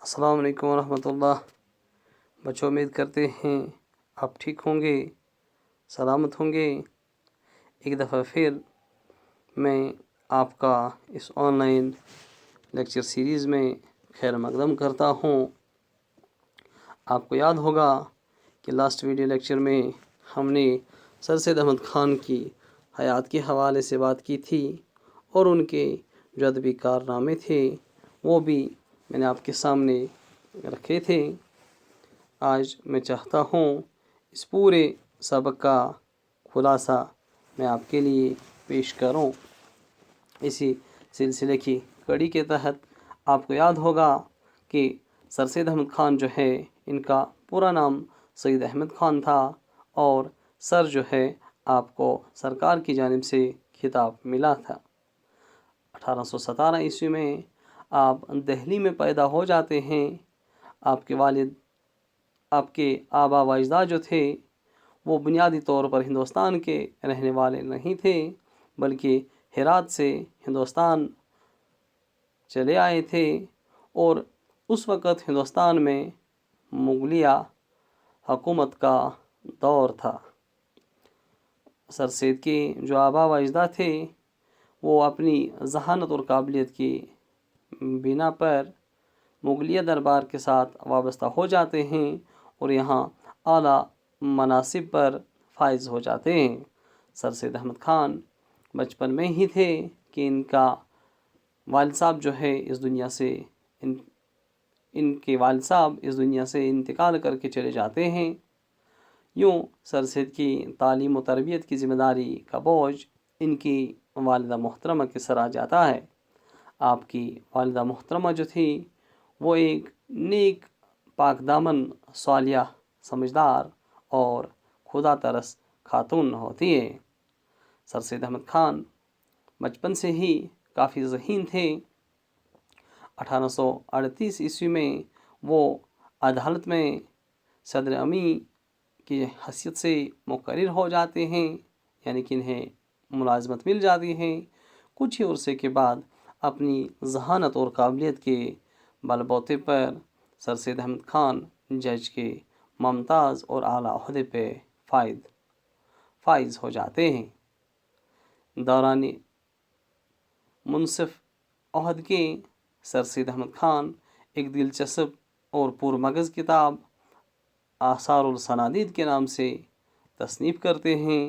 السلام علیکم ورحمۃ اللہ۔ بچوں، امید کرتے ہیں آپ ٹھیک ہوں گے، سلامت ہوں گے۔ ایک دفعہ پھر میں آپ کا اس آن لائن لیکچر سیریز میں خیر مقدم کرتا ہوں۔ آپ کو یاد ہوگا کہ لاسٹ ویڈیو لیکچر میں ہم نے سر سید احمد خان کی حیات کے حوالے سے بات کی تھی اور ان کے جو ادبی کارنامے تھے وہ بھی میں نے آپ کے سامنے رکھے تھے۔ آج میں چاہتا ہوں اس پورے سبق کا خلاصہ میں آپ کے لیے پیش کروں۔ اسی سلسلے کی کڑی کے تحت آپ کو یاد ہوگا کہ سر سید احمد خان جو ہے ان کا پورا نام سید احمد خان تھا اور سر جو ہے آپ کو سرکار کی جانب سے خطاب ملا تھا۔ 1817 عیسوی میں آپ دہلی میں پیدا ہو جاتے ہیں۔ آپ کے والد، آپ کے آبا و اجداد جو تھے وہ بنیادی طور پر ہندوستان کے رہنے والے نہیں تھے بلکہ ہرات سے ہندوستان چلے آئے تھے، اور اس وقت ہندوستان میں مغلیہ حکومت کا دور تھا۔ سر سید کے جو آبا و اجداد تھے وہ اپنی ذہانت اور قابلیت کی بنا پر مغلیہ دربار کے ساتھ وابستہ ہو جاتے ہیں اور یہاں اعلیٰ مناصب پر فائز ہو جاتے ہیں۔ سر سید احمد خان بچپن میں ہی تھے کہ ان کا والد صاحب جو ہے اس دنیا سے ان کے والد صاحب اس دنیا سے انتقال کر کے چلے جاتے ہیں۔ یوں سر سید کی تعلیم و تربیت کی ذمہ داری کا بوجھ ان کی والدہ محترمہ کے سر آ جاتا ہے۔ آپ کی والدہ محترمہ جو تھی وہ ایک نیک، پاک دامن، صالحہ، سمجھدار اور خدا ترس خاتون ہوتی ہے۔ سر سید احمد خان بچپن سے ہی کافی ذہین تھے۔ 1838 عیسوی میں وہ عدالت میں صدر امی کی حیثیت سے مقرر ہو جاتے ہیں، یعنی کہ انہیں ملازمت مل جاتی ہے۔ کچھ ہی عرصے کے بعد اپنی ذہانت اور قابلیت کے بل بوتے پر سر سید احمد خان جج کے ممتاز اور اعلیٰ عہدے پہ فائز ہو جاتے ہیں۔ دوران منصف عہد کے سر سید احمد خان ایک دلچسپ اور پرمغز کتاب آثار الصنادید کے نام سے تصنیف کرتے ہیں۔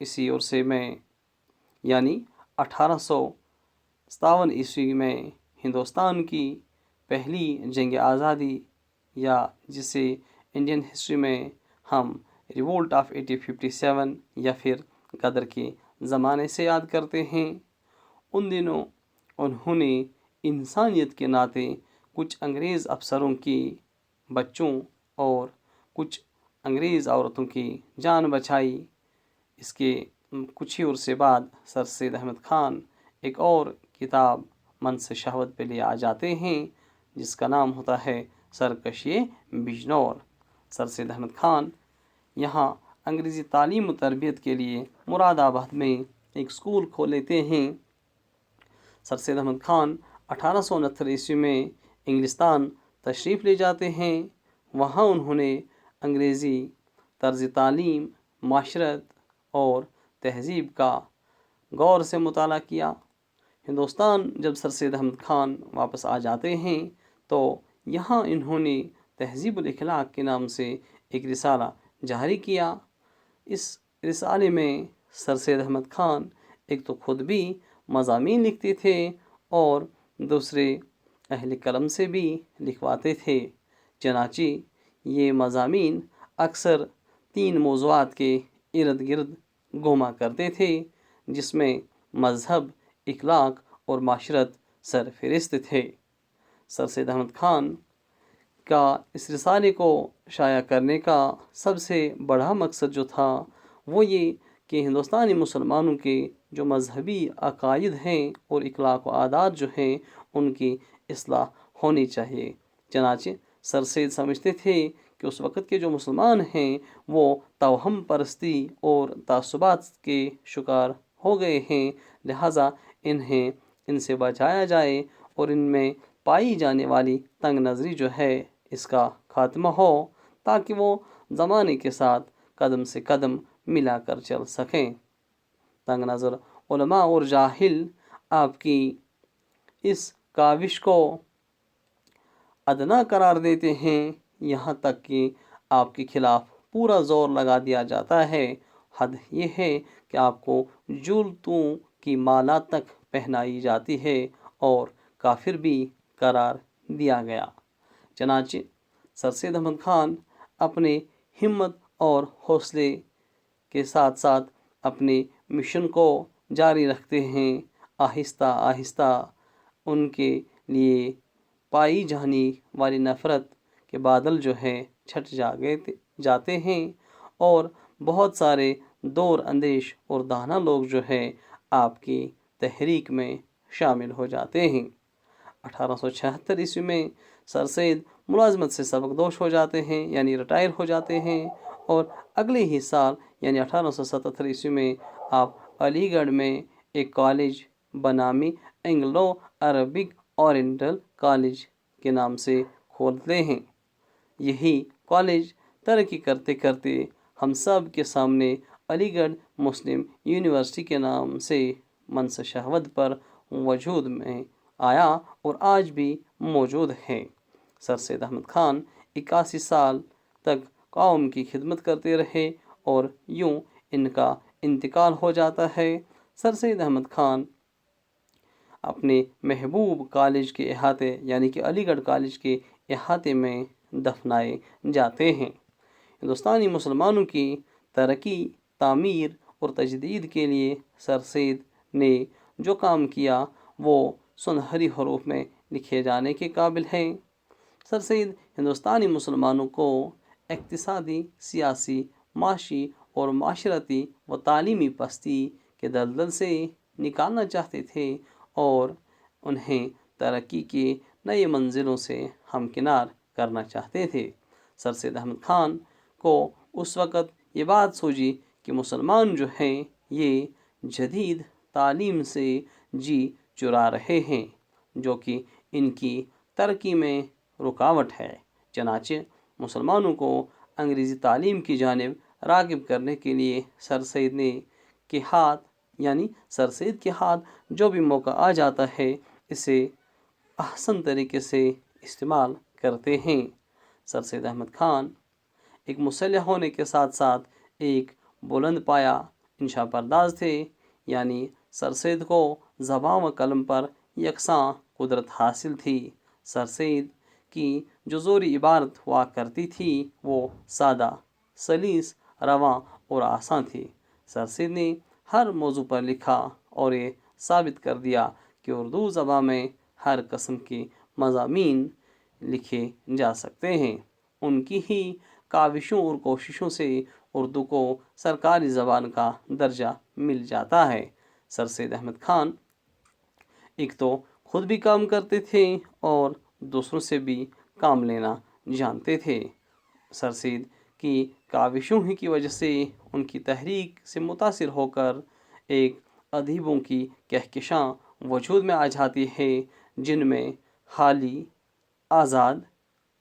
اسی عرصے میں یعنی 1857 عیسوی میں ہندوستان کی پہلی جنگ آزادی، یا جسے انڈین ہسٹری میں ہم ریولٹ آف 1857 یا پھر غدر کے زمانے سے یاد کرتے ہیں، ان دنوں انہوں نے انسانیت کے ناطے کچھ انگریز افسروں کی بچوں اور کچھ انگریز عورتوں کی جان بچائی۔ اس کے کچھ ہی عرصے بعد سر سید احمد خان ایک اور کتاب منص شہوت پہ لے آ جاتے ہیں جس کا نام ہوتا ہے سرکشی بجنور۔ سر سید احمد خان یہاں انگریزی تعلیم و تربیت کے لیے مراد آباد میں ایک اسکول کھول لیتے ہیں۔ سر سید احمد خان 1869 عیسوی میں انگلستان تشریف لے جاتے ہیں۔ وہاں انہوں نے انگریزی طرز تعلیم، معاشرت اور تہذیب کا غور سے مطالعہ کیا۔ ہندوستان جب سر سید احمد خان واپس آ جاتے ہیں تو یہاں انہوں نے تہذیب الاخلاق کے نام سے ایک رسالہ جاری کیا۔ اس رسالے میں سر سید احمد خان ایک تو خود بھی مضامین لکھتے تھے اور دوسرے اہل قلم سے بھی لکھواتے تھے۔ چنانچہ یہ مضامین اکثر 3 موضوعات کے ارد گرد گھوما کرتے تھے جس میں مذہب، اخلاق اور معاشرت سرفہرست تھے۔ سر سید احمد خان کا اس رسالے کو شائع کرنے کا سب سے بڑا مقصد جو تھا وہ یہ کہ ہندوستانی مسلمانوں کے جو مذہبی عقائد ہیں اور اخلاق و عادات جو ہیں ان کی اصلاح ہونی چاہیے۔ چنانچہ سر سید سمجھتے تھے کہ اس وقت کے جو مسلمان ہیں وہ توہم پرستی اور تعصبات کے شکار ہو گئے ہیں، لہٰذا ان سے بچایا جائے اور ان میں پائی جانے والی تنگ نظری جو ہے اس کا خاتمہ ہو، تاکہ وہ زمانے کے ساتھ قدم سے قدم ملا کر چل سکیں۔ تنگ نظر علماء اور جاہل آپ کی اس کاوش کو ادنا قرار دیتے ہیں، یہاں تک کہ آپ کے خلاف پورا زور لگا دیا جاتا ہے۔ حد یہ ہے کہ آپ کو جوتوں کی مالا تک پہنائی جاتی ہے اور کافر بھی قرار دیا گیا۔ چنانچہ سر سید احمد خان اپنے ہمت اور حوصلے کے ساتھ ساتھ اپنے مشن کو جاری رکھتے ہیں۔ آہستہ آہستہ ان کے لیے پائی جانے والی نفرت کے بادل جو ہے چھٹ جاتے ہیں اور بہت سارے دور اندیش اور دانا لوگ جو ہے آپ کی تحریک میں شامل ہو جاتے ہیں۔ 1876 عیسوی میں سر سید ملازمت سے سبکدوش ہو جاتے ہیں، یعنی ریٹائر ہو جاتے ہیں، اور اگلے ہی سال یعنی 1877 عیسوی میں آپ علی گڑھ میں ایک کالج بنامی اینگلو عربک اورینٹل کالج کے نام سے کھولتے ہیں۔ یہی کالج ترقی کرتے کرتے ہم سب کے سامنے علی گڑھ مسلم یونیورسٹی کے نام سے منصب شہوت پر وجود میں آیا اور آج بھی موجود ہے۔ سر سید احمد خان 81 سال تک قوم کی خدمت کرتے رہے اور یوں ان کا انتقال ہو جاتا ہے۔ سر سید احمد خان اپنے محبوب کالج کے احاطے یعنی کہ علی گڑھ کالج کے احاطے میں دفنائے جاتے ہیں۔ ہندوستانی مسلمانوں کی ترقی، تعمیر اور تجدید کے لیے سر سید نے جو کام کیا وہ سنہری حروف میں لکھے جانے کے قابل ہے۔ سر سید ہندوستانی مسلمانوں کو اقتصادی، سیاسی، معاشی اور معاشرتی و تعلیمی پستی کے دلدل سے نکالنا چاہتے تھے اور انہیں ترقی کی نئی منزلوں سے ہمکنار کرنا چاہتے تھے۔ سر سید احمد خان کو اس وقت یہ بات سوجی کہ مسلمان جو ہیں یہ جدید تعلیم سے جی چرا رہے ہیں، جو کہ ان کی ترقی میں رکاوٹ ہے۔ چنانچہ مسلمانوں کو انگریزی تعلیم کی جانب راغب کرنے کے لیے سر سید کے ہاتھ جو بھی موقع آ جاتا ہے اسے احسن طریقے سے استعمال کرتے ہیں۔ سر سید احمد خان ایک مسلح ہونے کے ساتھ ساتھ ایک بلند پایہ انشا پرداز تھے، یعنی سر سید کو زبان و قلم پر یکساں قدرت حاصل تھی۔ سر سید کی جو ذوری عبارت ہوا کرتی تھی وہ سادہ، سلیس، رواں اور آسان تھی۔ سر سید نے ہر موضوع پر لکھا اور یہ ثابت کر دیا کہ اردو زبان میں ہر قسم کے مضامین لکھے جا سکتے ہیں۔ ان کی ہی کاوشوں اور کوششوں سے اردو کو سرکاری زبان کا درجہ مل جاتا ہے۔ سر سید احمد خان ایک تو خود بھی کام کرتے تھے اور دوسروں سے بھی کام لینا جانتے تھے۔ سر سید کی کاوشوں ہی کی وجہ سے ان کی تحریک سے متاثر ہو کر ایک ادیبوں کی کہکشاں وجود میں آ جاتی ہے، جن میں حالی آزاد،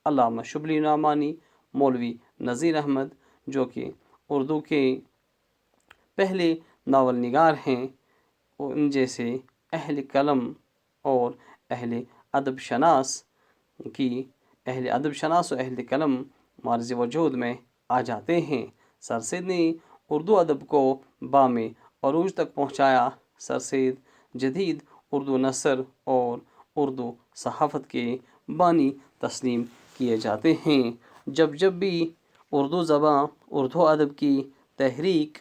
علامہ شبلی نعمانی، مولوی نذیر احمد جو کہ اردو کے پہلے ناول نگار ہیں، ان جیسے اہل قلم اور اہل ادب شناس و اہل قلم معرض وجود میں آ جاتے ہیں۔ سر سید نے اردو ادب کو بام عروج تک پہنچایا۔ سر سید جدید اردو نثر اور اردو صحافت کے بانی تسلیم کیے جاتے ہیں۔ جب بھی اردو زبان، اردو ادب کی تحریک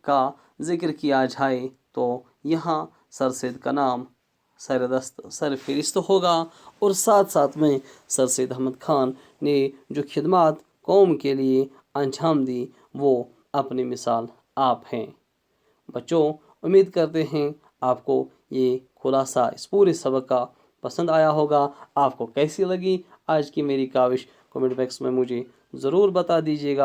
کا ذکر کیا جائے تو یہاں سر سید کا نام سر فہرست ہوگا، اور ساتھ میں سر سید احمد خان نے جو خدمات قوم کے لیے انجام دی وہ اپنی مثال آپ ہیں۔ بچوں، امید کرتے ہیں آپ کو یہ خلاصہ اس پورے سبق کا پسند آیا ہوگا۔ آپ کو کیسی لگی آج کی میری کاوش کمنٹ باکس میں مجھے ضرور بتا دیجیے گا۔